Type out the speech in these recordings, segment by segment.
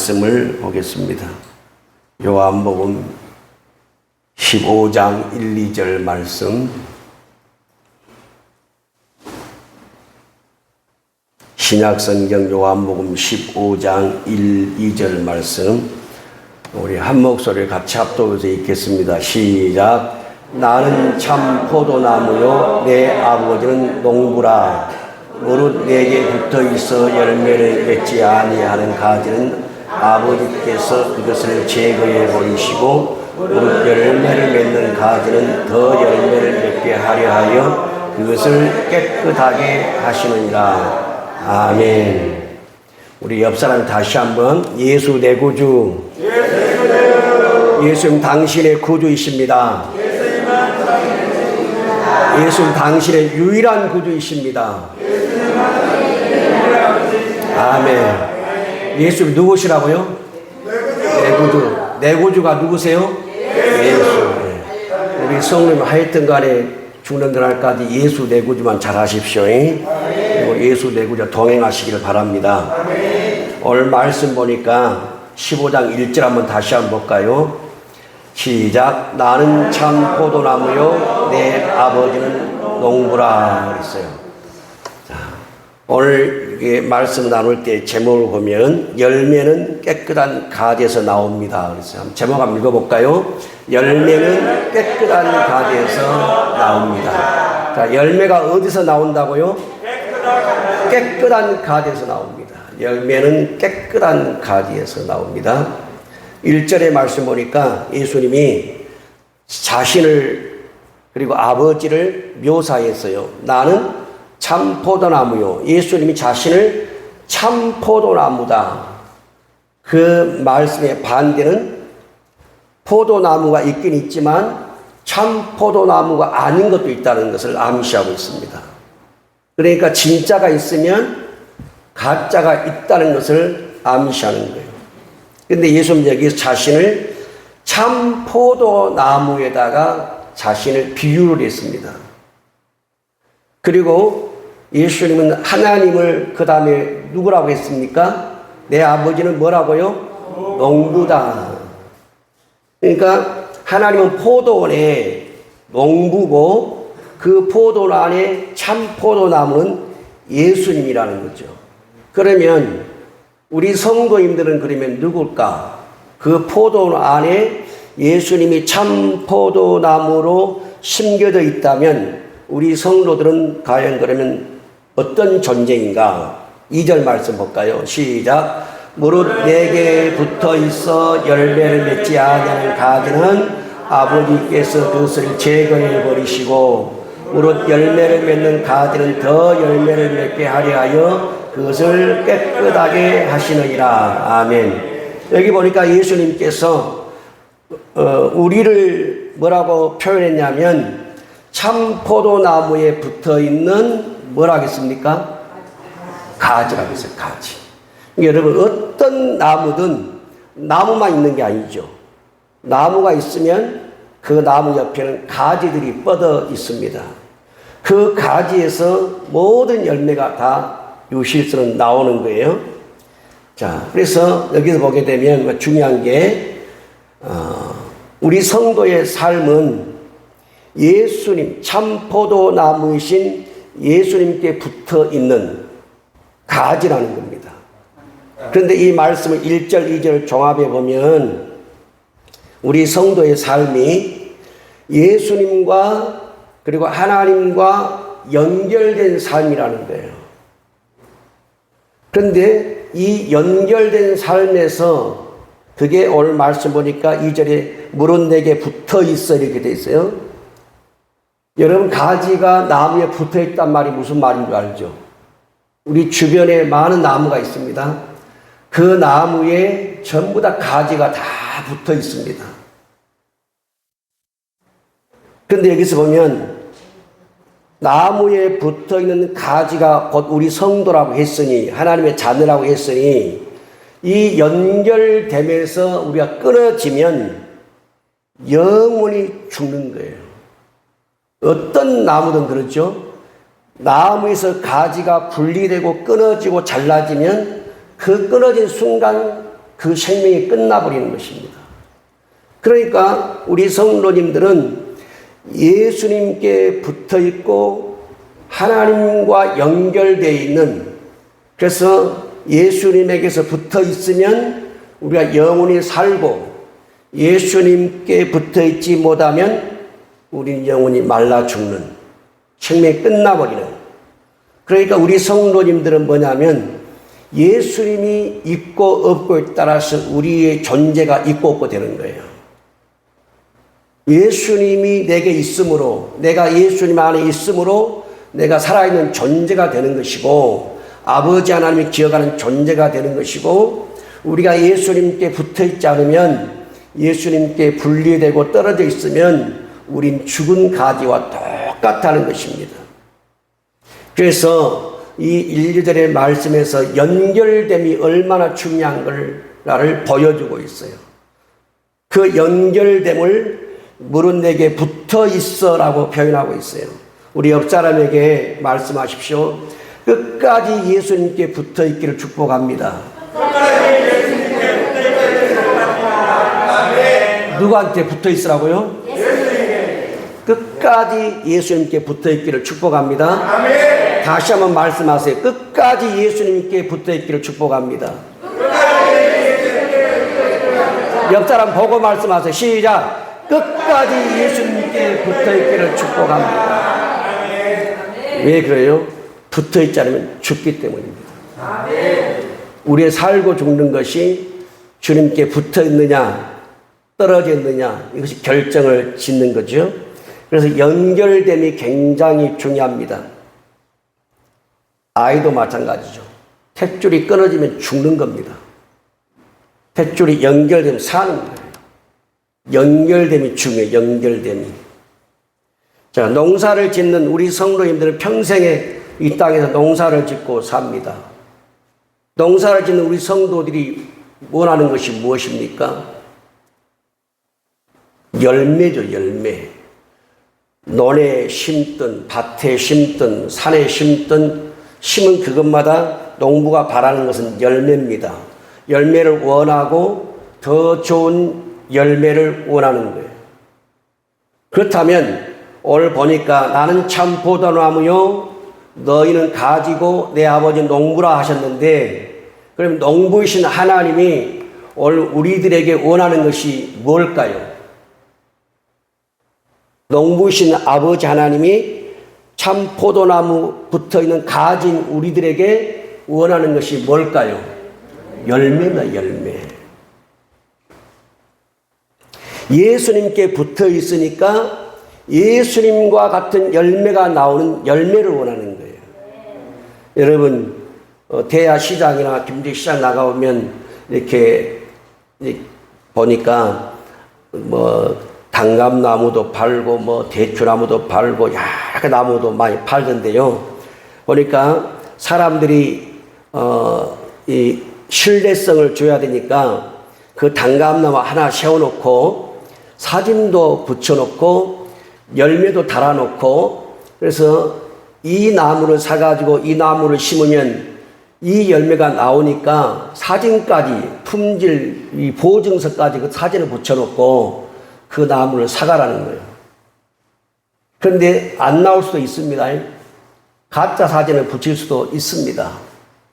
말씀을 보겠습니다. 요한복음 15장 1, 2절 말씀, 신약성경 요한복음 15장 1, 2절 말씀, 우리 한 목소리를 같이 합독해서 읽겠습니다. 시작. 나는 참 포도나무요 내 아버지는 농부라. 무릇 내게 붙어있어 열매를 맺지 아니하는 가지는 아버지께서 그것을 제거해 버리시고 무릇 열매를 맺는 가지는 더 열매를 맺게 하려 하여 그것을 깨끗하게 하시느니라. 아멘. 우리 옆사람 다시 한번 예수 내 구주, 예수님 당신의 구주이십니다. 예수님 당신의 유일한 구주이십니다. 아멘. 예수님 누구시라고요? 내 구주. 내 구주가 누구세요? 예수. 우리 성님 하여튼 간에 죽는 그날까지 예수 내 구주만 잘 하십시오. 그리고 예수 내 구주 동행하시기를 바랍니다. 오늘 말씀 보니까 15장 1절 한번 다시 한번 볼까요? 시작. 나는 참 포도나무요 내 아버지는 농부라 그랬어요. 자, 오늘 이게 말씀 나눌 때 제목을 보면 열매는 깨끗한 가지에서 나옵니다 그랬어요. 제목 한번 읽어볼까요? 열매는 깨끗한 가지에서 나옵니다. 자, 열매가 어디서 나온다고요? 깨끗한 가지에서 나옵니다. 열매는 깨끗한 가지에서 나옵니다. 1절의 말씀 보니까 예수님이 자신을 그리고 아버지를 묘사했어요. 나는 참 포도나무요. 예수님이 자신을 참 포도나무다. 그 말씀의 반대는 포도나무가 있긴 있지만 참 포도나무가 아닌 것도 있다는 것을 암시하고 있습니다. 그러니까 진짜가 있으면 가짜가 있다는 것을 암시하는 거예요. 근데 예수님 여기서 자신을 참 포도나무에다가 자신을 비유를 했습니다. 그리고 예수님은 하나님을 그 다음에 누구라고 했습니까? 내 아버지는 뭐라고요? 농부다. 그러니까 하나님은 포도원의 농부고 그 포도원 안에 참 포도나무는 예수님이라는 거죠. 그러면 우리 성도님들은 그러면 누굴까? 그 포도원 안에 예수님이 참 포도나무로 심겨져 있다면 우리 성도들은 과연 그러면 어떤 존재인가? 2절 말씀 볼까요? 시작. 무릇 내게 붙어 있어 열매를 맺지 아니하는 가지는 아버지께서 그것을 제거해 버리시고 무릇 열매를 맺는 가지는 더 열매를 맺게 하려 하여 그것을 깨끗하게 하시느니라. 아멘. 여기 보니까 예수님께서 우리를 뭐라고 표현했냐면 참 포도나무에 붙어있는 뭐라고 했습니까? 가지라고 했어요. 가지. 여러분 어떤 나무든 나무만 있는 게 아니죠. 나무가 있으면 그 나무 옆에는 가지들이 뻗어 있습니다. 그 가지에서 모든 열매가 다 유실수는 나오는 거예요. 자, 그래서 여기서 보게 되면 중요한 게 우리 성도의 삶은 예수님 참 포도나무이신 예수님께 붙어 있는 가지라는 겁니다. 그런데 이 말씀을 1절 2절 종합해 보면 우리 성도의 삶이 예수님과 그리고 하나님과 연결된 삶이라는 거예요. 그런데 이 연결된 삶에서 그게 오늘 말씀 보니까 2절에 무릇 내게 붙어 있어 이렇게 돼 있어요. 여러분 가지가 나무에 붙어 있단 말이 무슨 말인 줄 알죠? 우리 주변에 많은 나무가 있습니다. 그 나무에 전부 다 가지가 다 붙어 있습니다. 그런데 여기서 보면 나무에 붙어 있는 가지가 곧 우리 성도라고 했으니 하나님의 자녀라고 했으니 이 연결됨에서 우리가 끊어지면 영원히 죽는 거예요. 어떤 나무든 그렇죠. 나무에서 가지가 분리되고 끊어지고 잘라지면 그 끊어진 순간 그 생명이 끝나버리는 것입니다. 그러니까 우리 성도님들은 예수님께 붙어 있고 하나님과 연결되어 있는, 그래서 예수님에게서 붙어 있으면 우리가 영원히 살고, 예수님께 붙어 있지 못하면 우리는 영원히 말라 죽는, 생명이 끝나버리는. 그러니까 우리 성도님들은 뭐냐면 예수님이 있고 없고에 따라서 우리의 존재가 있고 없고 되는 거예요. 예수님이 내게 있으므로, 내가 예수님 안에 있으므로 내가 살아있는 존재가 되는 것이고, 아버지 하나님이 기억하는 존재가 되는 것이고, 우리가 예수님께 붙어 있지 않으면, 예수님께 분리되고 떨어져 있으면 우린 죽은 가지와 똑같다는 것입니다. 그래서 이 1절의 말씀에서 연결됨이 얼마나 중요한가를 보여주고 있어요. 그 연결됨을 무릇 내게 붙어 있어 라고 표현하고 있어요. 우리 옆 사람에게 말씀하십시오. 끝까지 예수님께 붙어 있기를 축복합니다. 누구한테 붙어 있으라고요? 끝까지 예수님께 붙어 있기를 축복합니다. 다시 한번 말씀하세요. 끝까지 예수님께 붙어 있기를 축복합니다. 옆 사람 보고 말씀하세요. 시작. 끝까지 예수님께 붙어 있기를 축복합니다. 왜 그래요? 붙어 있지 않으면 죽기 때문입니다. 우리의 살고 죽는 것이 주님께 붙어 있느냐 떨어져 있느냐, 이것이 결정을 짓는 거죠. 그래서 연결됨이 굉장히 중요합니다. 아이도 마찬가지죠. 탯줄이 끊어지면 죽는 겁니다. 탯줄이 연결되면 사는 거예요. 연결됨이 중요해요. 연결됨이. 자, 농사를 짓는 우리 성도님들은 평생에 이 땅에서 농사를 짓고 삽니다. 농사를 짓는 우리 성도들이 원하는 것이 무엇입니까? 열매죠, 열매. 논에 심든, 밭에 심든, 산에 심든, 심은 그것마다 농부가 바라는 것은 열매입니다. 열매를 원하고 더 좋은 열매를 원하는 거예요. 그렇다면 오늘 보니까 나는 참 포도나무요, 너희는 가지고 내 아버지 농부라 하셨는데, 그럼 농부이신 하나님이 오늘 우리들에게 원하는 것이 뭘까요? 농부이신 아버지 하나님이 참 포도나무 붙어있는 가진 우리들에게 원하는 것이 뭘까요? 열매다, 열매. 예수님께 붙어 있으니까 예수님과 같은 열매가 나오는 열매를 원하는 거예요. 여러분, 대야 시장이나 김제 시장 나가보면 이렇게 보니까 단감나무도 팔고 대추나무도 팔고 여러 나무도 많이 팔던데요. 보니까 사람들이 이 신뢰성을 줘야 되니까 그 단감나무 하나 세워놓고 사진도 붙여놓고 열매도 달아놓고, 그래서 이 나무를 사가지고 이 나무를 심으면 이 열매가 나오니까 사진까지, 품질, 이 보증서까지 그 사진을 붙여놓고 그 나무를 사가라는 거예요. 그런데 안 나올 수도 있습니다. 가짜 사진을 붙일 수도 있습니다.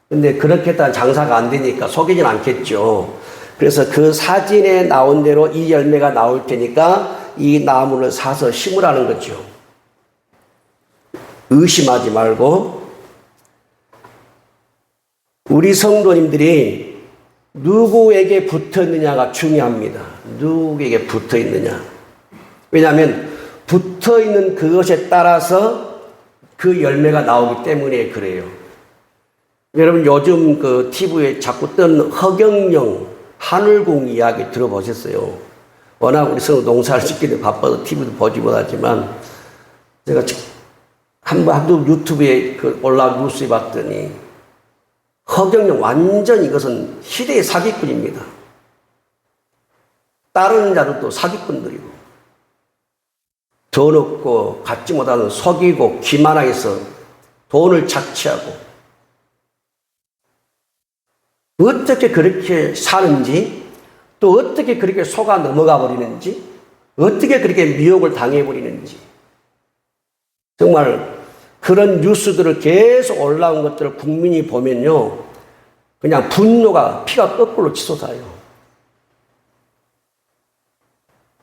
근데 그렇게 했다가 장사가 안 되니까 속이진 않겠죠. 그래서 그 사진에 나온 대로 이 열매가 나올 테니까 이 나무를 사서 심으라는 거죠. 의심하지 말고. 우리 성도님들이 누구에게 붙어 있느냐가 중요합니다. 누구에게 붙어 있느냐. 왜냐하면 붙어 있는 그것에 따라서 그 열매가 나오기 때문에 그래요. 여러분, 요즘 그 TV에 자꾸 뜨는 허경영 하늘궁 이야기 들어보셨어요? 워낙 우리 성도 농사를 짓기는 바빠서 TV도 보지 못하지만, 제가 한번 유튜브에 올라온 뉴스에 봤더니 허경영 완전 이것은 시대의 사기꾼입니다. 다른 자들도 사기꾼들이고, 돈 없고 갖지 못하는 속이고 기만하여서 돈을 착취하고, 어떻게 그렇게 사는지, 또 어떻게 그렇게 속아 넘어가 버리는지, 어떻게 그렇게 미혹을 당해 버리는지. 정말 그런 뉴스들을 계속 올라온 것들을 국민이 보면요, 그냥 분노가 피가 거꾸로 치솟아요.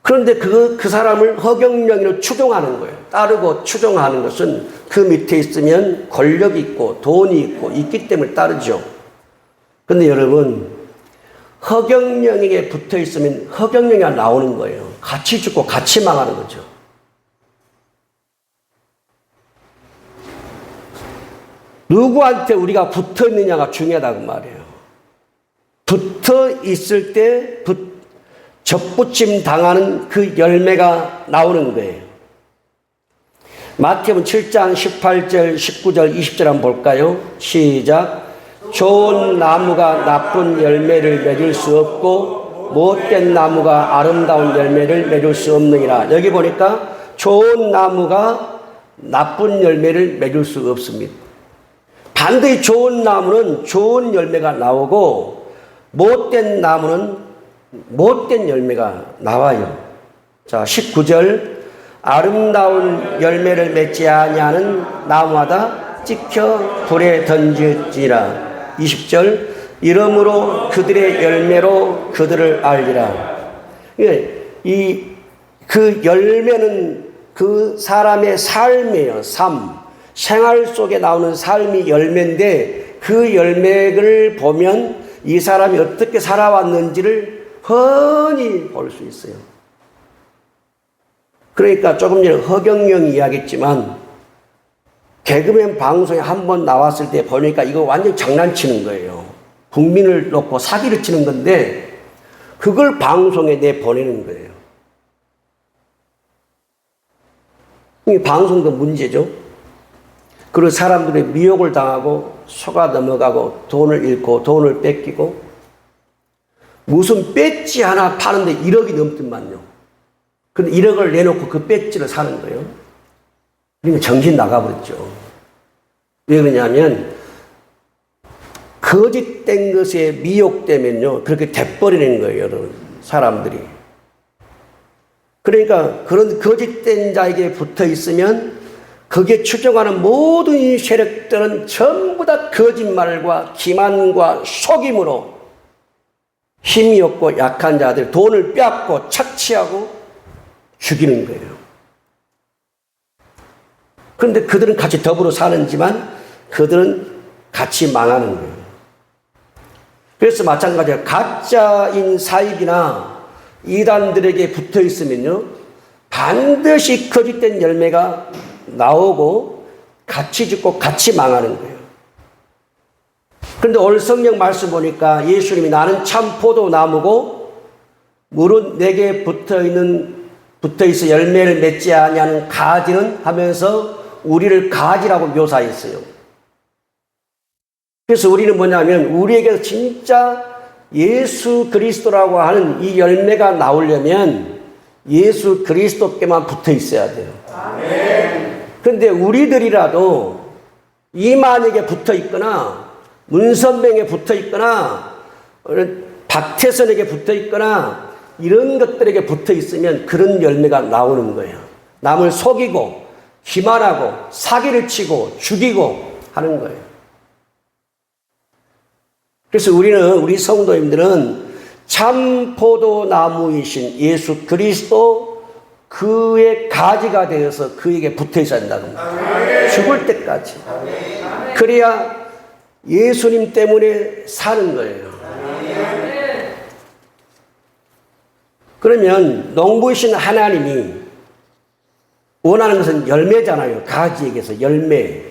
그런데 그 사람을 허경영으로 추종하는 거예요. 따르고 추종하는 것은 그 밑에 있으면 권력이 있고 돈이 있고 있기 때문에 따르죠. 그런데 여러분, 허경영에게 붙어 있으면 허경영이 나오는 거예요. 같이 죽고 같이 망하는 거죠. 누구한테 우리가 붙어 있느냐가 중요하다고 말이에요. 붙어 있을 때 접붙임 당하는 그 열매가 나오는 거예요. 마태복음 7장 18절, 19절, 20절 한번 볼까요? 시작. 좋은 나무가 나쁜 열매를 맺을 수 없고 못된 나무가 아름다운 열매를 맺을 수 없느니라. 여기 보니까 좋은 나무가 나쁜 열매를 맺을 수 없습니다. 반드시 좋은 나무는 좋은 열매가 나오고 못된 나무는 못된 열매가 나와요. 자, 19절. 아름다운 열매를 맺지 아니하는 나무마다 찍혀 불에 던질지라. 20절. 이러므로 그들의 열매로 그들을 알리라. 그 열매는 그 사람의 삶이에요. 삶. 생활 속에 나오는 삶이 열매인데 그 열매를 보면 이 사람이 어떻게 살아왔는지를 훤히 볼 수 있어요. 그러니까 조금 전에 허경영이 이야기했지만 개그맨 방송에 한번 나왔을 때 보니까 이거 완전 장난치는 거예요. 국민을 놓고 사기를 치는 건데 그걸 방송에 내보내는 거예요. 이 방송도 문제죠. 그리고 사람들의 미혹을 당하고 속아 넘어가고 돈을 잃고 돈을 뺏기고 무슨 배지 하나 파는데 1억이 넘더만요. 근데 1억을 내놓고 그 배지를 사는 거예요. 그러니까 정신 나가버렸죠. 왜 그러냐면 거짓된 것에 미혹되면요 그렇게 돼버리는 거예요, 여러분. 사람들이. 그러니까 그런 거짓된 자에게 붙어 있으면 거기에 추종하는 모든 세력들은 전부 다 거짓말과 기만과 속임으로 힘이 없고 약한 자들 돈을 빼앗고 착취하고 죽이는 거예요. 그런데 그들은 같이 더불어 사는지만 그들은 같이 망하는 거예요. 그래서 마찬가지로 가짜인 사입이나 이단들에게 붙어 있으면요 반드시 거짓된 열매가 나오고 같이 죽고 같이 망하는 거예요. 그런데 오늘 성경 말씀 보니까 예수님이 나는 참 포도나무고 무릇 내게 붙어 있어 열매를 맺지 아니하는 가지는 하면서 우리를 가지라고 묘사했어요. 그래서 우리는 뭐냐면 우리에게 진짜 예수 그리스도라고 하는 이 열매가 나오려면 예수 그리스도께만 붙어 있어야 돼요. 아멘. 그런데 우리들이라도 이만에게 붙어 있거나 문선명에 붙어 있거나 박태선에게 붙어 있거나 이런 것들에게 붙어 있으면 그런 열매가 나오는 거예요. 남을 속이고 기만하고 사기를 치고 죽이고 하는 거예요. 그래서 우리 성도님들은 참 포도나무이신 예수 그리스도 그의 가지가 되어서 그에게 붙어 있어야 된다는 거예요. 죽을 때까지. 그래야 예수님 때문에 사는 거예요. 그러면 농부이신 하나님이 원하는 것은 열매잖아요. 가지에게서 열매.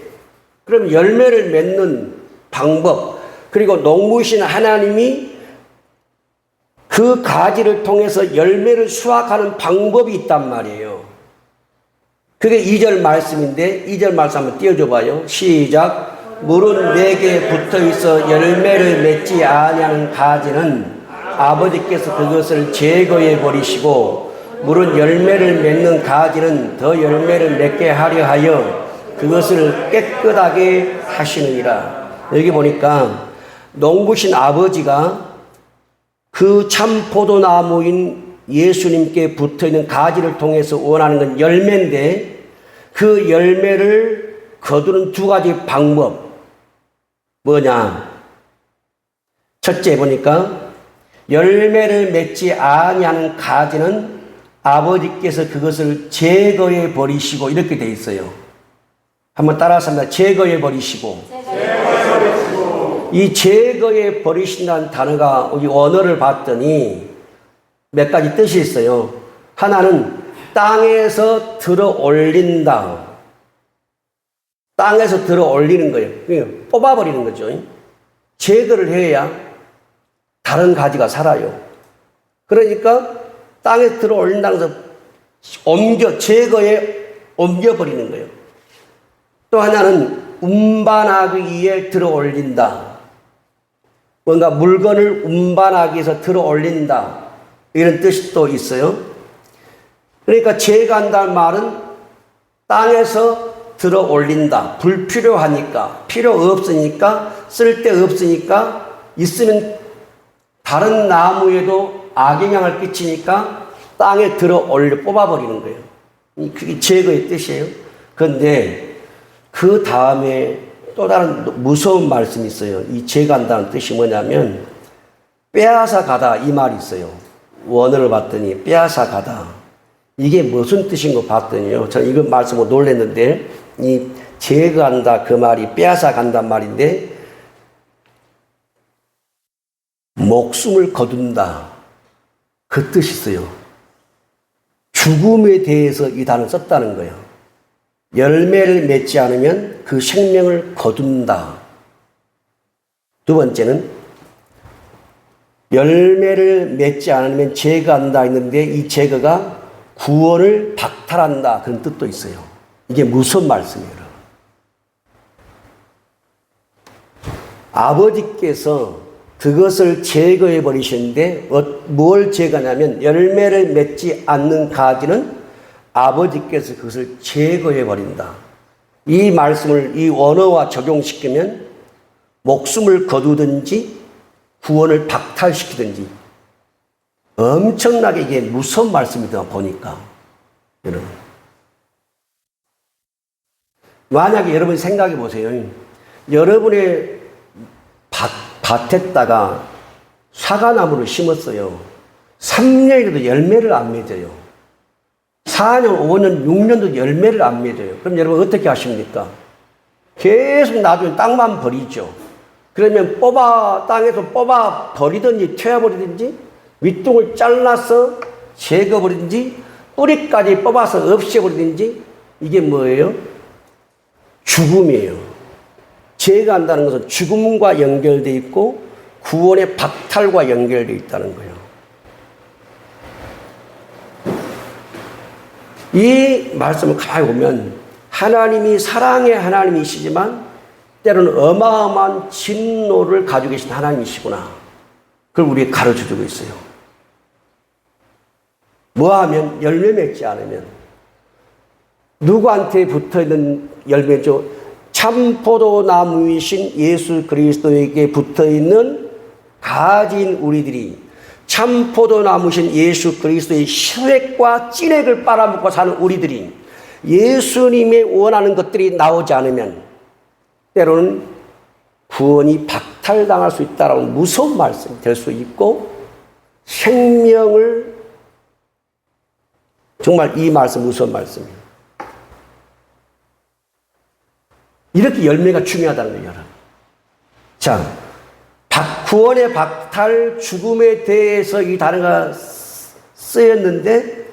그럼 열매를 맺는 방법, 그리고 농부이신 하나님이 그 가지를 통해서 열매를 수확하는 방법이 있단 말이에요. 그게 2절 말씀인데 2절 말씀 한번 띄워줘 봐요. 시작. 무릇 내게 붙어있어 열매를 맺지 아니하는 가지는 아버지께서 그것을 제거해 버리시고 무릇 열매를 맺는 가지는 더 열매를 맺게 하려 하여 그것을 깨끗하게 하시느니라. 여기 보니까 농부신 아버지가 그 참 포도나무인 예수님께 붙어있는 가지를 통해서 원하는 건 열매인데 그 열매를 거두는 두 가지 방법 뭐냐? 첫째 보니까 열매를 맺지 아니하는 가지는 아버지께서 그것을 제거해 버리시고 이렇게 돼 있어요. 한번 따라서 합니다. 제거해 버리시고. 이 제거해 버리신다는 단어가 우리 언어를 봤더니 몇 가지 뜻이 있어요. 하나는 땅에서 들어 올린다. 땅에서 들어 올리는 거예요. 뽑아버리는 거죠. 제거를 해야 다른 가지가 살아요. 그러니까 땅에 들어 올린다고 해서 제거해 옮겨버리는 거예요. 또 하나는 운반하기 위해 들어 올린다. 뭔가 물건을 운반하기 위해서 들어 올린다. 이런 뜻이 또 있어요. 그러니까 제거한다는 말은 땅에서 들어 올린다. 불필요하니까, 필요 없으니까, 쓸데없으니까, 있으면 다른 나무에도 악영향을 끼치니까 땅에 들어 올려 뽑아버리는 거예요. 그게 제거의 뜻이에요. 그런데 그 다음에 또 다른 무서운 말씀이 있어요. 이 제거한다는 뜻이 뭐냐면 빼앗아 가다 이 말이 있어요. 원어를 봤더니 빼앗아 가다. 이게 무슨 뜻인 거 봤더니요. 저는 이거 말씀을 놀랐는데 이 제거한다 그 말이 빼앗아 간단 말인데 목숨을 거둔다. 그 뜻이 있어요. 죽음에 대해서 이 단어를 썼다는 거예요. 열매를 맺지 않으면 그 생명을 거둔다. 두 번째는 열매를 맺지 않으면 제거한다 했는데 이 제거가 구원을 박탈한다. 그런 뜻도 있어요. 이게 무슨 말씀이에요? 아버지께서 그것을 제거해 버리시는데 뭘 제거하냐면 열매를 맺지 않는 가지는 아버지께서 그것을 제거해 버린다. 이 말씀을 이 원어와 적용시키면 목숨을 거두든지 구원을 박탈시키든지 엄청나게 이게 무서운 말씀이다 보니까 여러분. 만약에 여러분 생각해 보세요. 여러분의 밭에다가 사과나무를 심었어요. 3년이라도 열매를 안 맺어요. 4년, 5년, 6년도 열매를 안 맺어요. 그럼 여러분 어떻게 하십니까? 계속 나중에 땅만 버리죠. 그러면 땅에서 뽑아 버리든지 태워버리든지 윗둥을 잘라서 제거버리든지 뿌리까지 뽑아서 없애버리든지 이게 뭐예요? 죽음이에요. 제거한다는 것은 죽음과 연결되어 있고 구원의 박탈과 연결되어 있다는 거예요. 이 말씀을 가만히 보면 하나님이 사랑의 하나님이시지만 때로는 어마어마한 진노를 가지고 계신 하나님이시구나. 그걸 우리에게 가르쳐주고 있어요. 뭐하면 열매 맺지 않으면 누구한테 붙어있는 열매죠? 참 포도나무이신 예수 그리스도에게 붙어있는 가지인 우리들이 참 포도나무신 예수 그리스도의 혈액과 찐액을 빨아먹고 사는 우리들이 예수님의 원하는 것들이 나오지 않으면 때로는 구원이 박탈당할 수 있다라는 무서운 말씀이 될 수 있고 생명을 정말 이 말씀 무서운 말씀이에요. 이렇게 열매가 중요하다는 거예요, 여러분. 자, 구원의 박탈, 죽음에 대해서 이 단어가 쓰였는데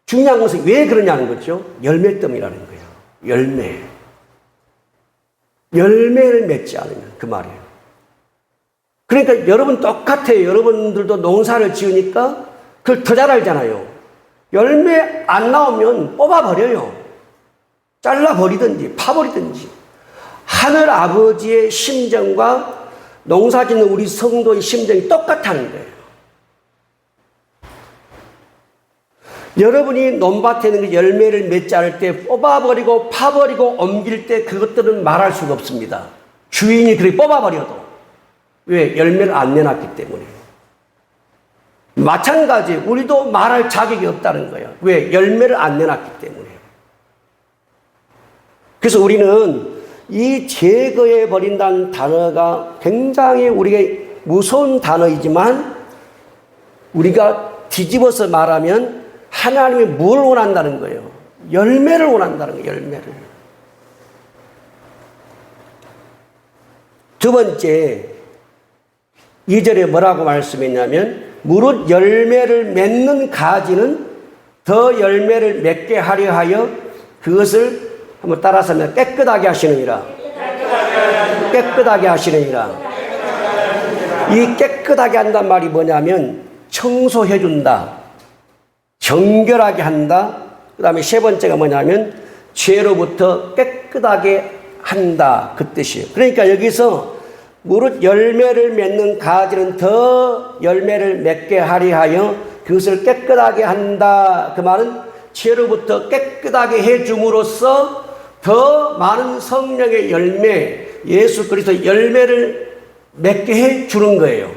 중요한 것은 왜 그러냐는 거죠. 열매 때문이라는 거예요. 열매. 열매를 맺지 않으면 그 말이에요. 그러니까 여러분 똑같아요. 여러분들도 농사를 지으니까 그걸 더 잘 알잖아요. 열매 안 나오면 뽑아버려요. 잘라버리든지 파버리든지. 하늘 아버지의 심정과 농사 짓는 우리 성도의 심정이 똑같다는 거예요. 여러분이 논밭에 있는 열매를 맺지 않을 때 뽑아버리고 파버리고 옮길 때 그것들은 말할 수가 없습니다. 주인이 그렇게 뽑아버려도. 왜? 열매를 안 내놨기 때문에. 마찬가지 우리도 말할 자격이 없다는 거예요. 왜? 열매를 안 내놨기 때문에. 그래서 우리는 이 제거해 버린다는 단어가 굉장히 우리가 무서운 단어이지만 우리가 뒤집어서 말하면 하나님이 뭘 원한다는 거예요? 열매를 원한다는 거예요. 열매를. 두 번째 2절에 뭐라고 말씀했냐면 무릇 열매를 맺는 가지는 더 열매를 맺게 하려 하여 그것을 한번 따라서 하면 깨끗하게 하시느니라. 깨끗하게 하시느니라. 이 깨끗하게 한단 말이 뭐냐면 청소해 준다. 정결하게 한다. 그 다음에 세 번째가 뭐냐면 죄로부터 깨끗하게 한다. 그 뜻이에요. 그러니까 여기서 무릇 열매를 맺는 가지는 더 열매를 맺게 하려 하여 그것을 깨끗하게 한다. 그 말은 죄로부터 깨끗하게 해줌으로써 더 많은 성령의 열매, 예수 그리스도의 열매를 맺게 해주는 거예요.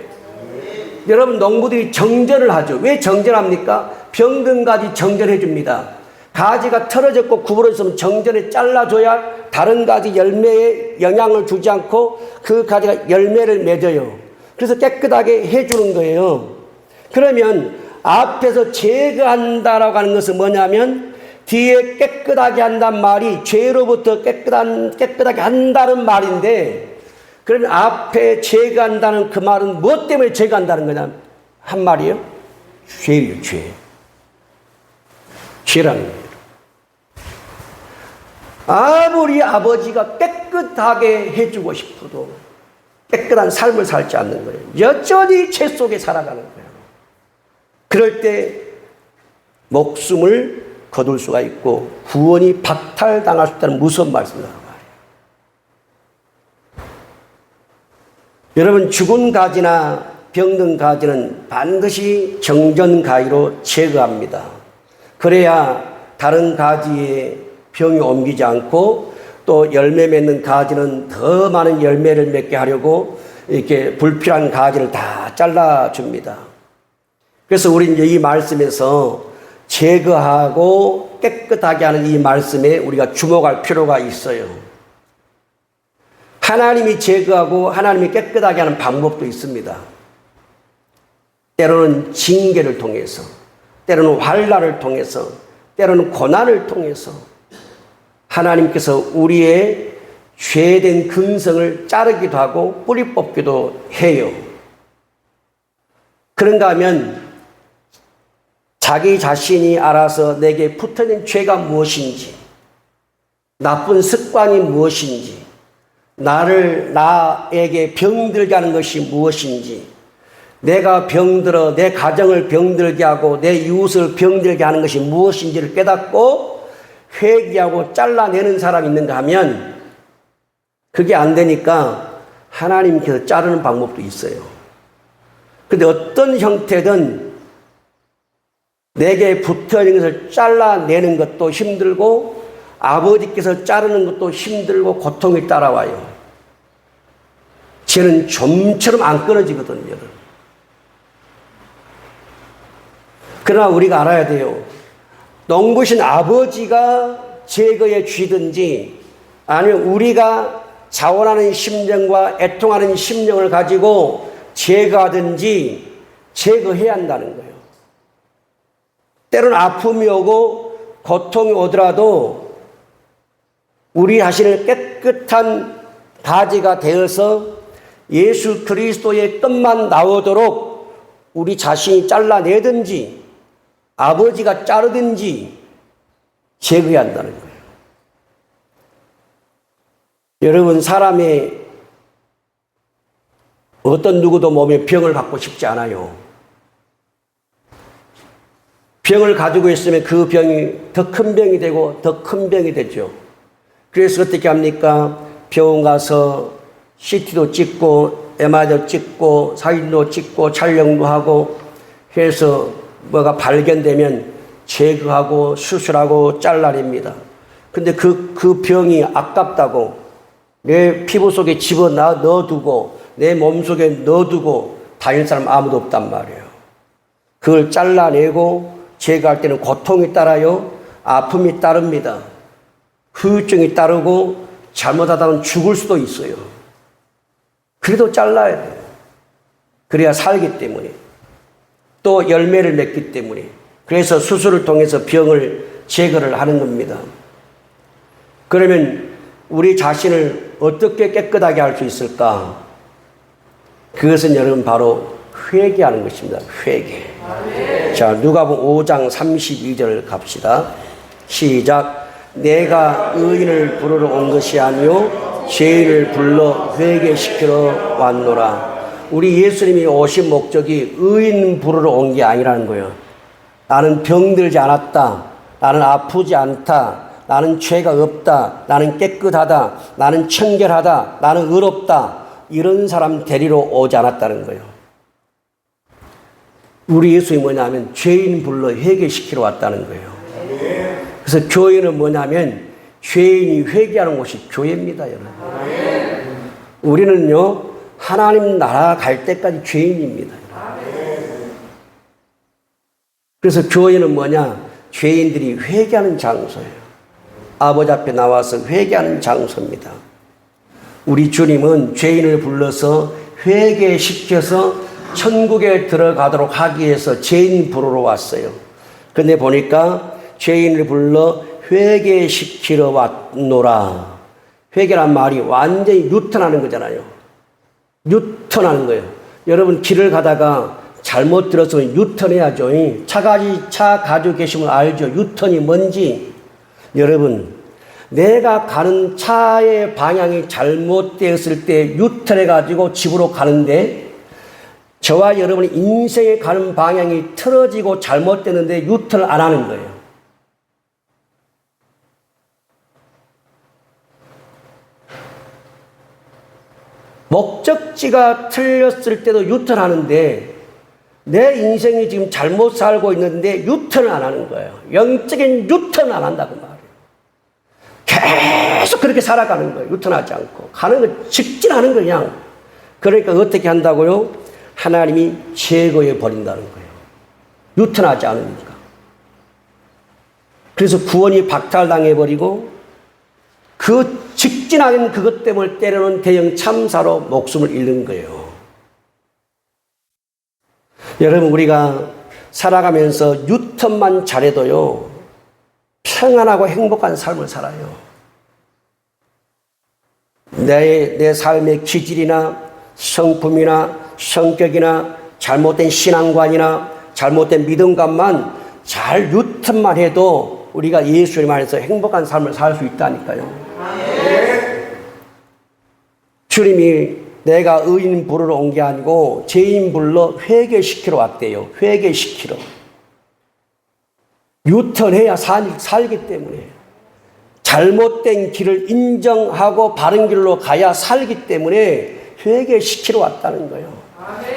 여러분 농부들이 정전을 하죠. 왜 정전합니까? 병든 가지 정전해 줍니다. 가지가 틀어졌고 구부러졌으면 정전에 잘라줘야 다른 가지 열매에 영향을 주지 않고 그 가지가 열매를 맺어요. 그래서 깨끗하게 해주는 거예요. 그러면 앞에서 제거한다라고 하는 것은 뭐냐면 뒤에 깨끗하게 한다는 말이 죄로부터 깨끗하게 한다는 말인데 그러면 앞에 제거한다는 그 말은 무엇 때문에 제거한다는 거냐? 한 말이에요? 죄예요, 죄. 죄라는 거예요. 아무리 아버지가 깨끗하게 해주고 싶어도 깨끗한 삶을 살지 않는 거예요. 여전히 죄 속에 살아가는 거예요. 그럴 때 목숨을 거둘 수가 있고 구원이 박탈당할 수 있다는 무서운 말씀이란 말이에요. 여러분 죽은 가지나 병든 가지는 반드시 정전가위로 제거합니다. 그래야 다른 가지에 병이 옮기지 않고 또 열매 맺는 가지는 더 많은 열매를 맺게 하려고 이렇게 불필요한 가지를 다 잘라줍니다. 그래서 우리는 이 말씀에서 제거하고 깨끗하게 하는 이 말씀에 우리가 주목할 필요가 있어요. 하나님이 제거하고 하나님이 깨끗하게 하는 방법도 있습니다. 때로는 징계를 통해서, 때로는 환난을 통해서, 때로는 고난을 통해서 하나님께서 우리의 죄된 근성을 자르기도 하고 뿌리 뽑기도 해요. 그런가 하면 자기 자신이 알아서 내게 붙어있는 죄가 무엇인지, 나쁜 습관이 무엇인지, 나에게 병들게 하는 것이 무엇인지, 내가 병들어 내 가정을 병들게 하고 내 이웃을 병들게 하는 것이 무엇인지를 깨닫고 회개하고 잘라내는 사람이 있는가 하면 그게 안 되니까 하나님께서 자르는 방법도 있어요. 그런데 어떤 형태든 내게 붙어있는 것을 잘라내는 것도 힘들고 아버지께서 자르는 것도 힘들고 고통이 따라와요. 죄는 좀처럼 안 끊어지거든요. 그러나 우리가 알아야 돼요. 농부신 아버지가 제거해 주든지 아니면 우리가 자원하는 심정과 애통하는 심정을 가지고 제거하든지 제거해야 한다는 거예요. 때로는 아픔이 오고 고통이 오더라도 우리 자신을 깨끗한 가지가 되어서 예수 그리스도의 끝만 나오도록 우리 자신이 잘라내든지 아버지가 자르든지 제거해야 한다는 거예요. 여러분 사람이 어떤 누구도 몸에 병을 갖고 싶지 않아요. 병을 가지고 있으면 그 병이 더 큰 병이 되고 더 큰 병이 되죠. 그래서 어떻게 합니까? 병원 가서 CT도 찍고 MRI도 찍고 사진도 찍고 촬영도 하고 해서 뭐가 발견되면 제거하고 수술하고 잘라냅니다. 근데 그 병이 아깝다고 내 피부 속에 집어넣어두고 내 몸속에 넣어두고 다닐 사람 아무도 없단 말이에요. 그걸 잘라내고 제거할 때는 고통이 따라요. 아픔이 따릅니다. 후유증이 따르고 잘못하다는 죽을 수도 있어요. 그래도 잘라야 돼요. 그래야 살기 때문에. 또 열매를 맺기 때문에. 그래서 수술을 통해서 병을 제거를 하는 겁니다. 그러면 우리 자신을 어떻게 깨끗하게 할 수 있을까? 그것은 여러분 바로 회개하는 것입니다. 회개. 자, 누가복음 5장 32절 갑시다. 시작. 내가 의인을 부르러 온 것이 아니요 죄인을 불러 회개시키러 왔노라. 우리 예수님이 오신 목적이 의인 부르러 온 게 아니라는 거예요. 나는 병들지 않았다. 나는 아프지 않다. 나는 죄가 없다. 나는 깨끗하다. 나는 청결하다. 나는 의롭다. 이런 사람 데리러 오지 않았다는 거예요. 우리 예수님이 뭐냐면 죄인 불러 회개시키러 왔다는 거예요. 그래서 교회는 뭐냐면 죄인이 회개하는 곳이 교회입니다, 여러분. 우리는요, 하나님 나라 갈 때까지 죄인입니다. 그래서 교회는 뭐냐? 죄인들이 회개하는 장소예요. 아버지 앞에 나와서 회개하는 장소입니다. 우리 주님은 죄인을 불러서 회개시켜서 천국에 들어가도록 하기 위해서 죄인 부르러 왔어요. 근데 보니까 죄인을 불러 회개시키러 왔노라. 회개란 말이 완전히 유턴하는 거잖아요. 유턴하는 거예요. 여러분 길을 가다가 잘못 들었으면 유턴해야죠. 차 가지고 계시면 알죠. 유턴이 뭔지. 여러분, 내가 가는 차의 방향이 잘못되었을 때 유턴해가지고 집으로 가는데, 저와 여러분이 인생에 가는 방향이 틀어지고 잘못되는데 유턴을 안 하는 거예요. 목적지가 틀렸을 때도 유턴하는데 내 인생이 지금 잘못 살고 있는데 유턴을 안 하는 거예요. 영적인 유턴을 안 한다고 말이에요. 계속 그렇게 살아가는 거예요. 유턴하지 않고. 가는 거 직진하는 거예요. 그냥. 그러니까 어떻게 한다고요? 하나님이 제거해 버린다는 거예요. 유턴하지 않으니까. 그래서 구원이 박탈당해 버리고 그 직진하는 그것 때문에 때려놓은 대형 참사로 목숨을 잃는 거예요. 여러분, 우리가 살아가면서 유턴만 잘해도요, 평안하고 행복한 삶을 살아요. 내 삶의 기질이나 성품이나 성격이나 잘못된 신앙관이나 잘못된 믿음관만 잘 유턴만 해도 우리가 예수님 안에서 행복한 삶을 살 수 있다니까요. 주님이 내가 의인 부르러 온 게 아니고 죄인 불러 회개시키러 왔대요. 회개시키러. 유턴해야 살기 때문에. 잘못된 길을 인정하고 바른 길로 가야 살기 때문에 회개시키러 왔다는 거예요.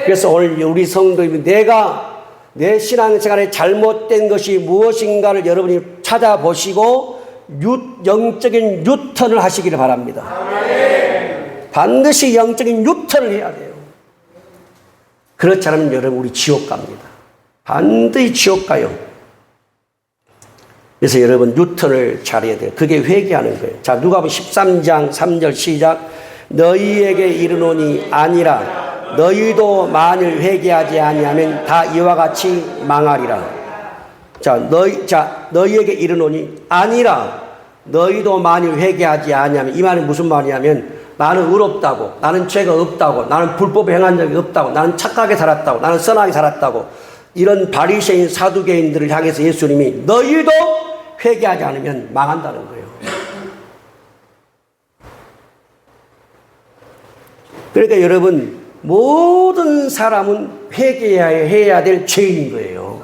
그래서 오늘 우리 성도님이 내가 내 신앙생활에 잘못된 것이 무엇인가를 여러분이 찾아보시고 영적인 유턴을 하시기를 바랍니다. 반드시 영적인 유턴을 해야 돼요. 그렇지 않으면 여러분 우리 지옥 갑니다. 반드시 지옥 가요. 그래서 여러분 유턴을 잘해야 돼요. 그게 회개하는 거예요. 자, 누가복음 13장 3절 시작. 너희에게 이르노니 아니라 너희도 만일 회개하지 아니하면 다 이와 같이 망하리라. 너희에게 이르노니 아니라 너희도 만일 회개하지 아니하면, 이 말이 무슨 말이냐면 나는 의롭다고, 나는 죄가 없다고, 나는 불법을 행한 적이 없다고, 나는 착하게 살았다고, 나는 선하게 살았다고, 이런 바리새인 사두개인들을 향해서 예수님이 너희도 회개하지 않으면 망한다는 거예요. 그러니까 여러분, 모든 사람은 회개해야 될 죄인인 거예요.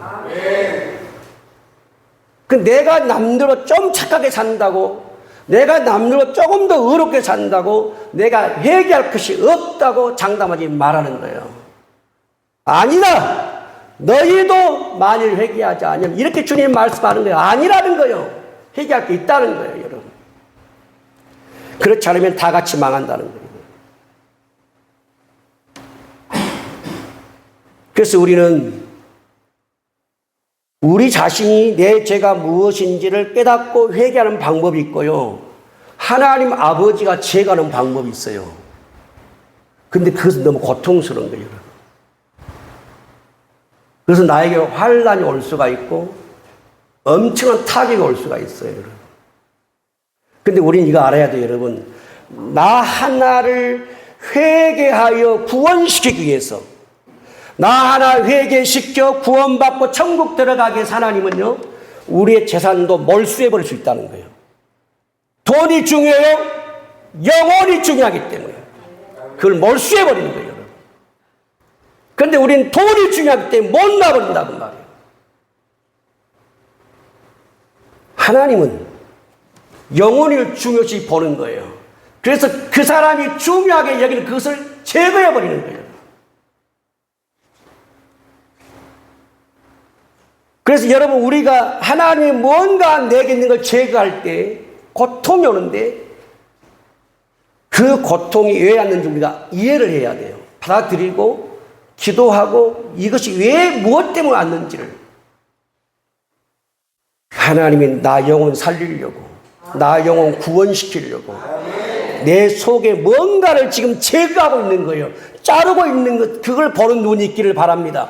그 내가 남들보다 좀 착하게 산다고, 내가 남들보다 조금 더 의롭게 산다고, 내가 회개할 것이 없다고 장담하지 말하는 거예요. 아니다. 너희도 만일 회개하지 않으면, 이렇게 주님 말씀하는 거예요. 아니라는 거예요. 회개할 게 있다는 거예요, 여러분. 그렇지 않으면 다 같이 망한다는 거예요. 그래서 우리는 우리 자신이 내 죄가 무엇인지를 깨닫고 회개하는 방법이 있고요. 하나님 아버지가 죄가하는 방법이 있어요. 근데 그것은 너무 고통스러운 거예요. 그래서 나에게 환난이 올 수가 있고 엄청난 타격이 올 수가 있어요. 여러분. 근데 우리는 이거 알아야 돼요. 여러분. 나 하나를 회개하여 구원시키기 위해서 나 하나 회개시켜 구원받고 천국 들어가기 위해서 하나님은요, 우리의 재산도 몰수해버릴 수 있다는 거예요. 돈이 중요해요? 영혼이 중요하기 때문에 그걸 몰수해버리는 거예요. 그런데 우리는 돈이 중요하기 때문에 못 놔버린다고 말이에요. 하나님은 영혼을 중요시 보는 거예요. 그래서 그 사람이 중요하게 여기는 그것을 제거해버리는 거예요. 그래서 여러분, 우리가 하나님이 뭔가 내게 있는 걸 제거할 때 고통이 오는데 그 고통이 왜 왔는지 우리가 이해를 해야 돼요. 받아들이고 기도하고 이것이 왜 무엇 때문에 왔는지를. 하나님이 나 영혼 살리려고, 나 영혼 구원시키려고 내 속에 뭔가를 지금 제거하고 있는 거예요. 자르고 있는 것, 그걸 보는 눈이 있기를 바랍니다.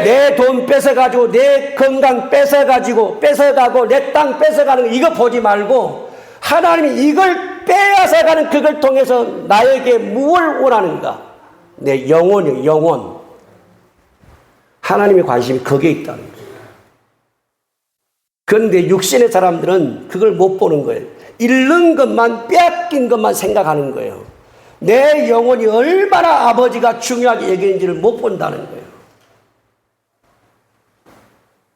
내 돈 뺏어가지고, 내 건강 뺏어가지고, 뺏어가고, 내 땅 뺏어가는 거, 이거 보지 말고, 하나님이 이걸 빼앗아가는 그걸 통해서 나에게 무엇을 원하는가? 내 영혼이요, 영혼. 하나님의 관심이 거기에 있다는 거예요. 그런데 육신의 사람들은 그걸 못 보는 거예요. 잃는 것만, 빼앗긴 것만 생각하는 거예요. 내 영혼이 얼마나 아버지가 중요하게 여기는지를 못 본다는 거예요.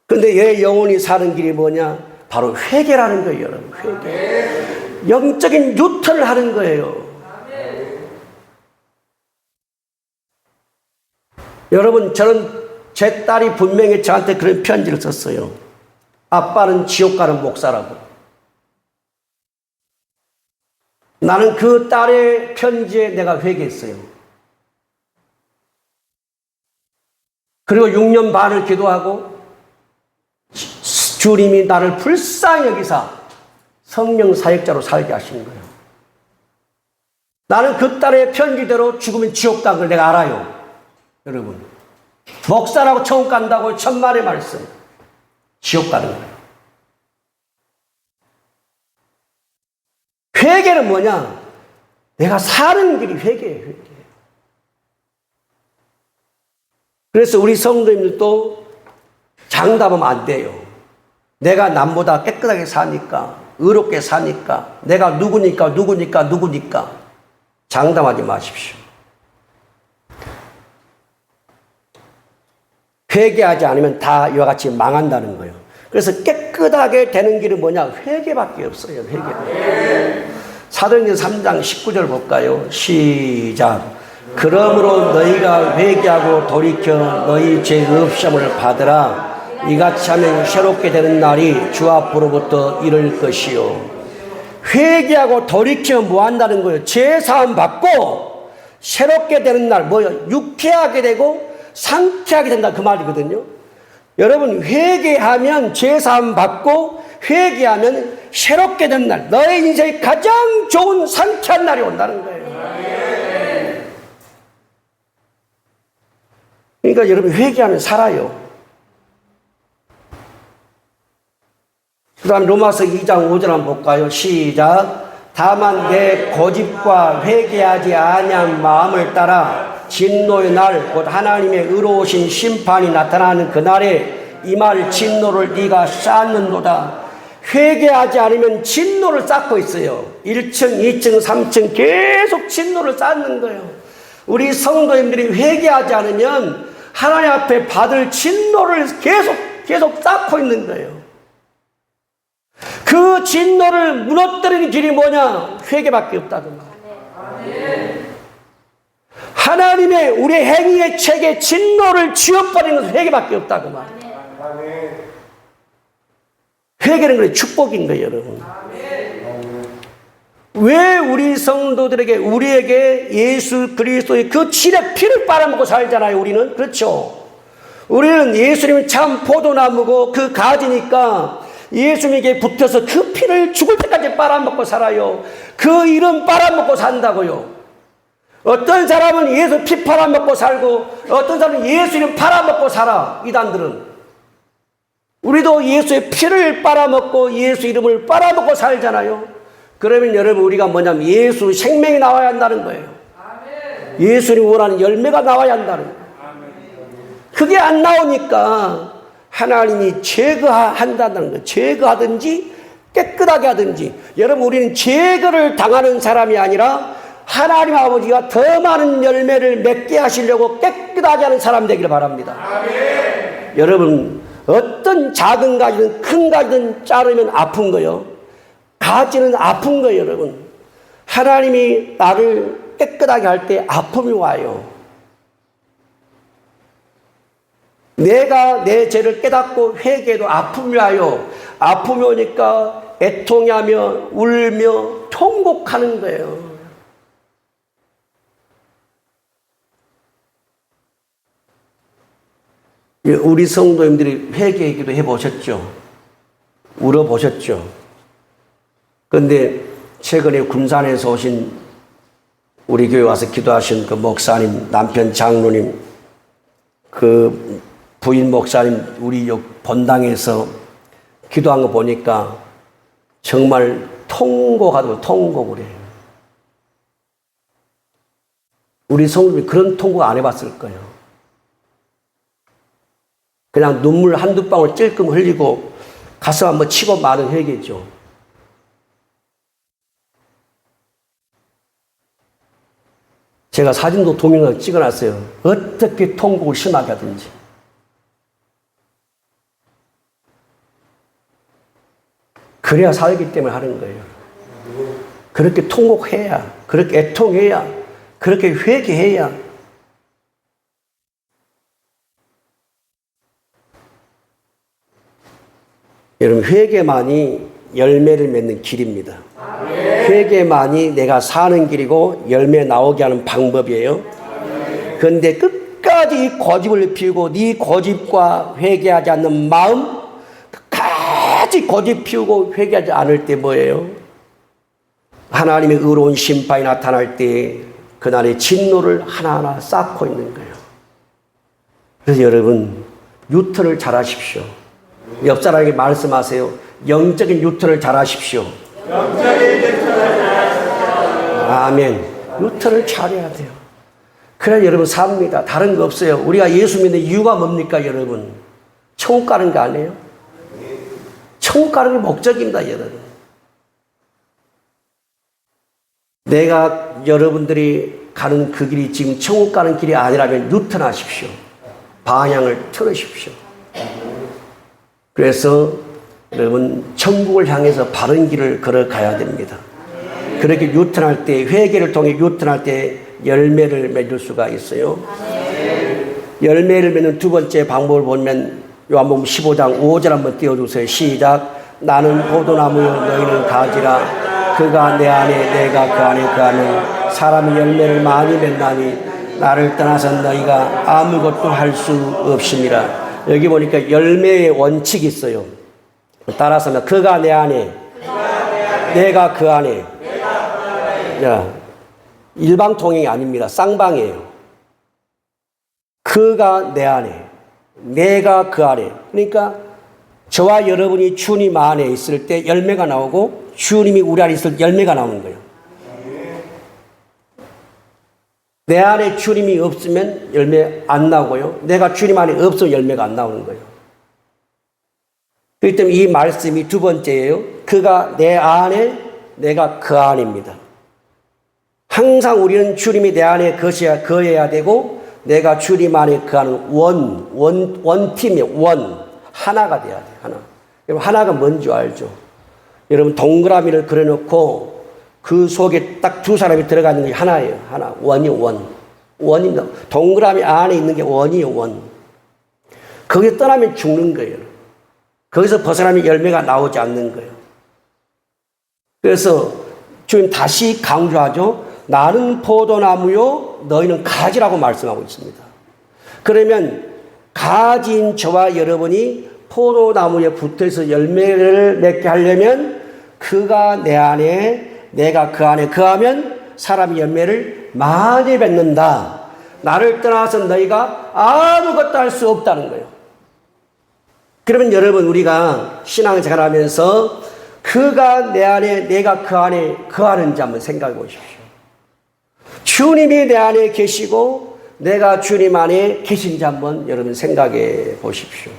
그런데 얘 영혼이 사는 길이 뭐냐? 바로 회개라는 거예요, 여러분. 회개. 영적인 유턴을 하는 거예요. 여러분, 저는 제 딸이 분명히 저한테 그런 편지를 썼어요. 아빠는 지옥 가는 목사라고. 나는 그 딸의 편지에 내가 회개했어요. 그리고 6년 반을 기도하고 주님이 나를 불쌍히 여기사 성령 사역자로 살게 하신 거예요. 나는 그 딸의 편지대로 죽으면 지옥 간 걸 내가 알아요. 여러분, 목사라고 천국 간다고 천만의 말씀, 지옥 가는 거예요. 회개는 뭐냐? 내가 사는 길이 회개예요, 회개. 그래서 우리 성도님들도 장담하면 안 돼요. 내가 남보다 깨끗하게 사니까, 의롭게 사니까, 내가 누구니까 장담하지 마십시오. 회개하지 않으면 다 이와 같이 망한다는 거예요. 그래서 깨끗하게 되는 길은 뭐냐? 회개밖에 없어요. 회개. 사도행전 3장 19절 볼까요? 시작. 그러므로 너희가 회개하고 돌이켜 너희 죄 없음을 받으라. 이같이 하면 새롭게 되는 날이 주 앞으로부터 이를 것이요. 회개하고 돌이키면 뭐 한다는 거예요? 죄 사함 받고 새롭게 되는 날, 뭐요? 유쾌하게 되고 상쾌하게 된다, 그 말이거든요. 여러분, 회개하면 죄 사함 받고 회개하면 새롭게 된 날, 너의 인생의 가장 좋은 상쾌한 날이 온다는 거예요. 그러니까 여러분, 회개하면 살아요. 그 다음 로마서 2장 5절 한번 볼까요? 시작. 다만 내 고집과 회개하지 아니한 마음을 따라 진노의 날, 곧 하나님의 의로우신 심판이 나타나는 그날에 임할 진노를 네가 쌓는도다. 회개하지 않으면 진노를 쌓고 있어요. 1층, 2층, 3층 계속 진노를 쌓는 거예요. 우리 성도님들이 회개하지 않으면 하나님 앞에 받을 진노를 계속 쌓고 있는 거예요. 그 진노를 무너뜨리는 길이 뭐냐? 회개밖에 없다고 말이에요. 하나님의 우리 행위의 책에 진노를 지워버리는 것은 회개밖에 없다고 말이에요. 회개는 그래 축복인 거예요, 여러분. 왜 우리 성도들에게, 우리에게 예수 그리스도의 그 진의 피를 빨아먹고 살잖아요, 우리는. 그렇죠. 우리는 예수님이 참 포도나무고 그 가지니까 예수님에게 붙어서 그 피를 죽을 때까지 빨아먹고 살아요. 그 이름 빨아먹고 산다고요. 어떤 사람은 예수 피 빨아먹고 살고 어떤 사람은 예수 이름 빨아먹고 살아. 이단들은. 우리도 예수의 피를 빨아먹고 예수 이름을 빨아먹고 살잖아요. 그러면 여러분 우리가 뭐냐면 예수 생명이 나와야 한다는 거예요. 예수님이 원하는 열매가 나와야 한다는 거예요. 그게 안 나오니까 하나님이 제거한다는 거예요. 제거하든지 깨끗하게 하든지. 여러분 우리는 제거를 당하는 사람이 아니라 하나님 아버지가 더 많은 열매를 맺게 하시려고 깨끗하게 하는 사람 되기를 바랍니다. 아멘. 여러분 어떤 작은 가지든 큰 가지든 자르면 아픈 거요. 가지는 아픈 거예요. 여러분 하나님이 나를 깨끗하게 할 때 아픔이 와요. 내가 내 죄를 깨닫고 회개해도 아픔이 와요. 아픔이 오니까 애통하며 울며 통곡하는 거예요. 우리 성도님들이 회개기도 해보셨죠? 울어보셨죠? 그런데 최근에 군산에서 오신 우리 교회 와서 기도하신 그 목사님, 남편 장로님, 그 부인 목사님 우리 본당에서 기도한 거 보니까 정말 통곡하고 통곡을 해요. 우리 성도님이 그런 통곡 안 해봤을 거예요. 그냥 눈물 한두 방울 찔끔 흘리고 가슴 한번 치고 마는 회개죠. 제가 사진도 동영상 찍어놨어요. 어떻게 통곡을 심하게 하든지. 그래야 살기 때문에 하는 거예요. 그렇게 통곡해야, 그렇게 애통해야, 그렇게 회개해야. 여러분 회개만이 열매를 맺는 길입니다. 회개만이 내가 사는 길이고 열매 나오게 하는 방법이에요. 그런데 끝까지 이 고집을 피우고 네 고집과 회개하지 않는 마음, 끝까지 고집 피우고 회개하지 않을 때 뭐예요? 하나님의 의로운 심판이 나타날 때 그날의 진노를 하나하나 쌓고 있는 거예요. 그래서 여러분 유턴을 잘 하십시오. 옆 사람에게 말씀하세요. 영적인 유턴을 잘 하십시오. 아멘. 유턴을 잘해야 돼요. 그래야 여러분 삽니다. 다른 거 없어요. 우리가 예수 믿는 이유가 뭡니까 여러분? 천국 가는 거 아니에요? 천국 가는 게 목적입니다 여러분. 내가 여러분들이 가는 그 길이 지금 천국 가는 길이 아니라면 유턴하십시오. 방향을 틀으십시오. 그래서 여러분 천국을 향해서 바른 길을 걸어가야 됩니다. 그렇게 유턴할 때 회개를 통해 유턴할 때 열매를 맺을 수가 있어요. 열매를 맺는 두 번째 방법을 보면 요한복음 15장 5절 한번 띄워주세요. 시작. 나는 포도나무요 너희는 가지라. 그가 내 안에 내가 그 안에 거하면 사람이 열매를 많이 맺나니 나를 떠나서 너희가 아무것도 할 수 없음이라. 여기 보니까 열매의 원칙이 있어요. 따라서 그가 내 안에 내가 그 안에. 야, 일방 통행이 아닙니다. 쌍방이에요. 그가 내 안에 내가 그 안에. 그러니까 저와 여러분이 주님 안에 있을 때 열매가 나오고 주님이 우리 안에 있을 때 열매가 나오는 거예요. 내 안에 주님이 없으면 열매 안 나오고요. 내가 주님 안에 없으면 열매가 안 나오는 거예요. 그렇기 때문에 이 말씀이 두 번째예요. 그가 내 안에 내가 그 안입니다. 항상 우리는 주님이 내 안에 거해야 되고 내가 주님 안에 거하는 원팀이에요. 하나가 돼야 돼요. 하나. 여러분 하나가 뭔지 알죠? 여러분 동그라미를 그려놓고 그 속에 딱 두 사람이 들어가 있는 게 하나예요. 하나. 원입니다. 동그라미 안에 있는 게 원이에요. 원. 거기서 떠나면 죽는 거예요. 거기서 벗어나면 열매가 나오지 않는 거예요. 그래서 주님 다시 강조하죠. 나는 포도나무요 너희는 가지라고 말씀하고 있습니다. 그러면 가지인 저와 여러분이 포도나무에 붙어서 열매를 맺게 하려면 그가 내 안에 내가 그 안에 거하면 사람이 열매를 많이 맺는다. 나를 떠나서 너희가 아무것도 할 수 없다는 거예요. 그러면 여러분 우리가 신앙생활하면서 그가 내 안에 내가 그 안에 거하는지 한번 생각해 보십시오. 주님이 내 안에 계시고 내가 주님 안에 계신지 한번 여러분 생각해 보십시오.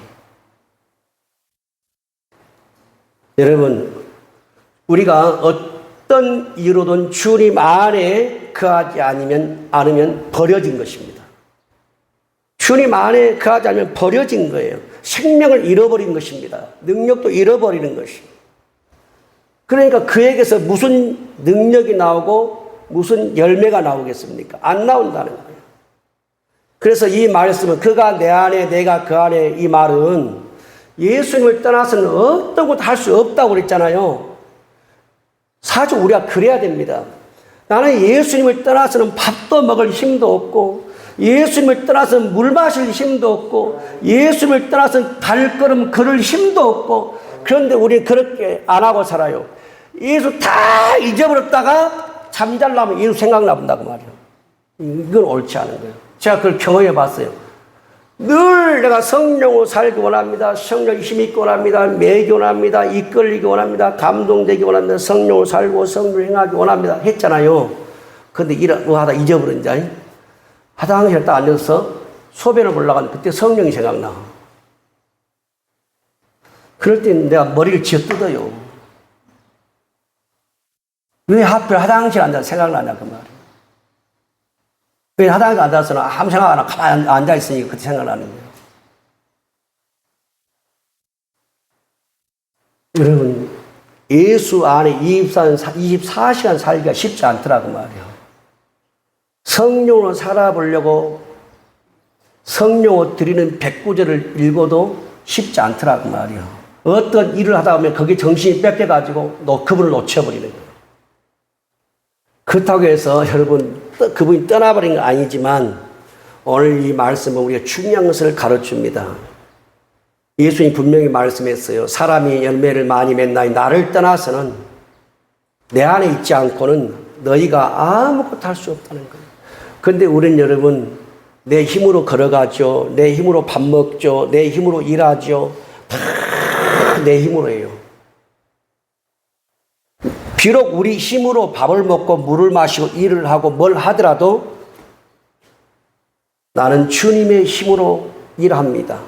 여러분 우리가 어떤 이유로든 주님 안에 거하지 않으면 버려진 것입니다. 주님 안에 거하지 않으면 버려진 거예요. 생명을 잃어버린 것입니다. 능력도 잃어버리는 것입니다. 그러니까 그에게서 무슨 능력이 나오고 무슨 열매가 나오겠습니까? 안 나온다는 거예요. 그래서 이 말씀은 그가 내 안에 내가 그 안에 이 말은 예수님을 떠나서는 어떤 것도 할 수 없다고 그랬잖아요. 사실 우리가 그래야 됩니다. 나는 예수님을 떠나서는 밥도 먹을 힘도 없고 예수님을 떠나서는 물 마실 힘도 없고 예수님을 떠나서는 발걸음 걸을 힘도 없고 그런데 우리는 그렇게 안 하고 살아요. 예수 다 잊어버렸다가 잠잘라면 예수 생각나본다고 말이에요. 이건 옳지 않은 거예요. 제가 그걸 경험해 봤어요. 늘 내가 성령으로 살기 원합니다. 성령 힘있기 원합니다. 매기 원합니다. 이끌리기 원합니다. 감동되기 원합니다. 성령으로 살고 성령을 행하기 원합니다. 했잖아요. 근데 뭐 하다 잊어버린 자니 화장실에 딱 앉아서 소변을 보려고 하는데 그때 성령이 생각나. 그럴 때 내가 머리를 쥐어 뜯어요. 왜 하필 화장실에 앉아서 생각나냐 그 말이에요. 왜 화장실에 앉아서는 아무 생각 안 하고 가만히 앉아있으니까 그때 생각나는 거예요. 여러분 예수 안에 24시간 살기가 쉽지 않더라고 말이에요. 성령으로 살아보려고 성령으로 드리는 백구절을 읽어도 쉽지 않더라고 말이에요. 어떤 일을 하다 보면 거기에 정신이 뺏겨가지고 그분을 놓쳐버리는 거예요. 그렇다고 해서 여러분 그분이 떠나버린 건 아니지만 오늘 이 말씀은 우리가 중요한 것을 가르칩니다. 예수님이 분명히 말씀했어요. 사람이 열매를 많이 맺나니 나를 떠나서는 내 안에 있지 않고는 너희가 아무것도 할 수 없다는 거예요. 그런데 우리는 여러분 내 힘으로 걸어가죠. 내 힘으로 밥 먹죠. 내 힘으로 일하죠. 다 내 힘으로 해요. 비록 우리 힘으로 밥을 먹고 물을 마시고 일을 하고 뭘 하더라도 나는 주님의 힘으로 일합니다.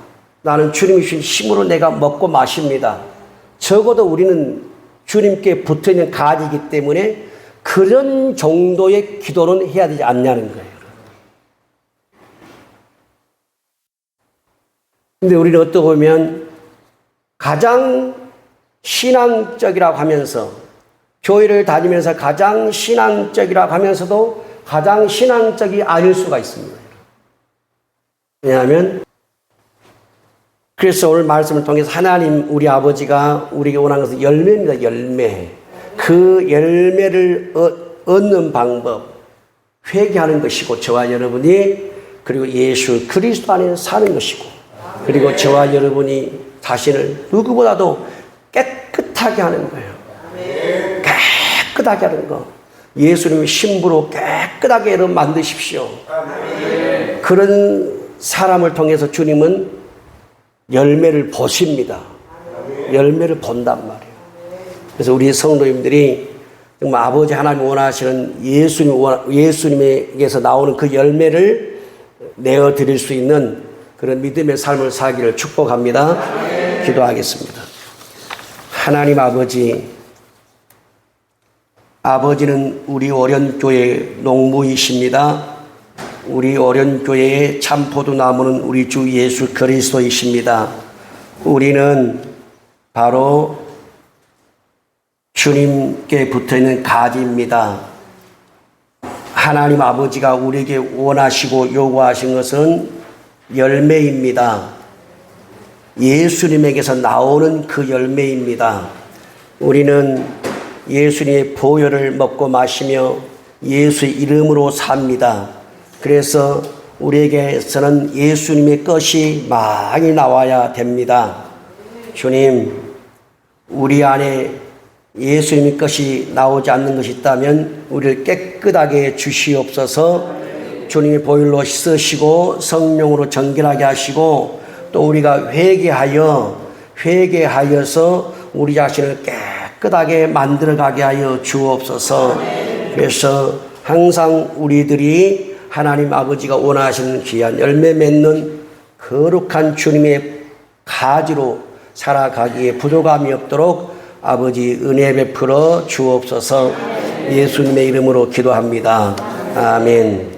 나는 주님의 힘으로 내가 먹고 마십니다. 적어도 우리는 주님께 붙어있는 가지이기 때문에 그런 정도의 기도는 해야 되지 않냐는 거예요. 근데 우리는 어떻게 보면 가장 신앙적이라고 하면서 교회를 다니면서 가장 신앙적이라고 하면서도 가장 신앙적이 아닐 수가 있습니다. 왜냐하면 그래서 오늘 말씀을 통해서 하나님 우리 아버지가 우리에게 원하는 것은 열매입니다. 열매. 그 열매를 얻는 방법 회개하는 것이고 저와 여러분이 그리고 예수 그리스도 안에 사는 것이고 그리고 저와 여러분이 자신을 누구보다도 깨끗하게 하는 거예요. 깨끗하게 하는 거. 예수님의 신부로 깨끗하게 여러분 만드십시오. 그런 사람을 통해서 주님은 열매를 보십니다. 열매를 본단 말이에요. 그래서 우리 성도님들이 정말 아버지 하나님 원하시는 예수님에게서 나오는 그 열매를 내어드릴 수 있는 그런 믿음의 삶을 살기를 축복합니다. 기도하겠습니다. 하나님 아버지는 우리 오련교회 농부이십니다. 우리 오련교회의 참 포도나무는 우리 주 예수 그리스도이십니다. 우리는 바로 주님께 붙어있는 가지입니다. 하나님 아버지가 우리에게 원하시고 요구하신 것은 열매입니다. 예수님에게서 나오는 그 열매입니다. 우리는 예수님의 보혈을 먹고 마시며 예수의 이름으로 삽니다. 그래서 우리에게서는 예수님의 것이 많이 나와야 됩니다. 주님, 우리 안에 예수님의 것이 나오지 않는 것이 있다면 우리를 깨끗하게 주시옵소서. 주님의 보혈로 씻으시고 성령으로 정결하게 하시고 또 우리가 회개하여서 우리 자신을 깨끗하게 만들어가게 하여 주옵소서. 그래서 항상 우리들이 하나님 아버지가 원하시는 귀한 열매 맺는 거룩한 주님의 가지로 살아가기에 부족함이 없도록 아버지 은혜 베풀어 주옵소서. 예수님의 이름으로 기도합니다. 아멘.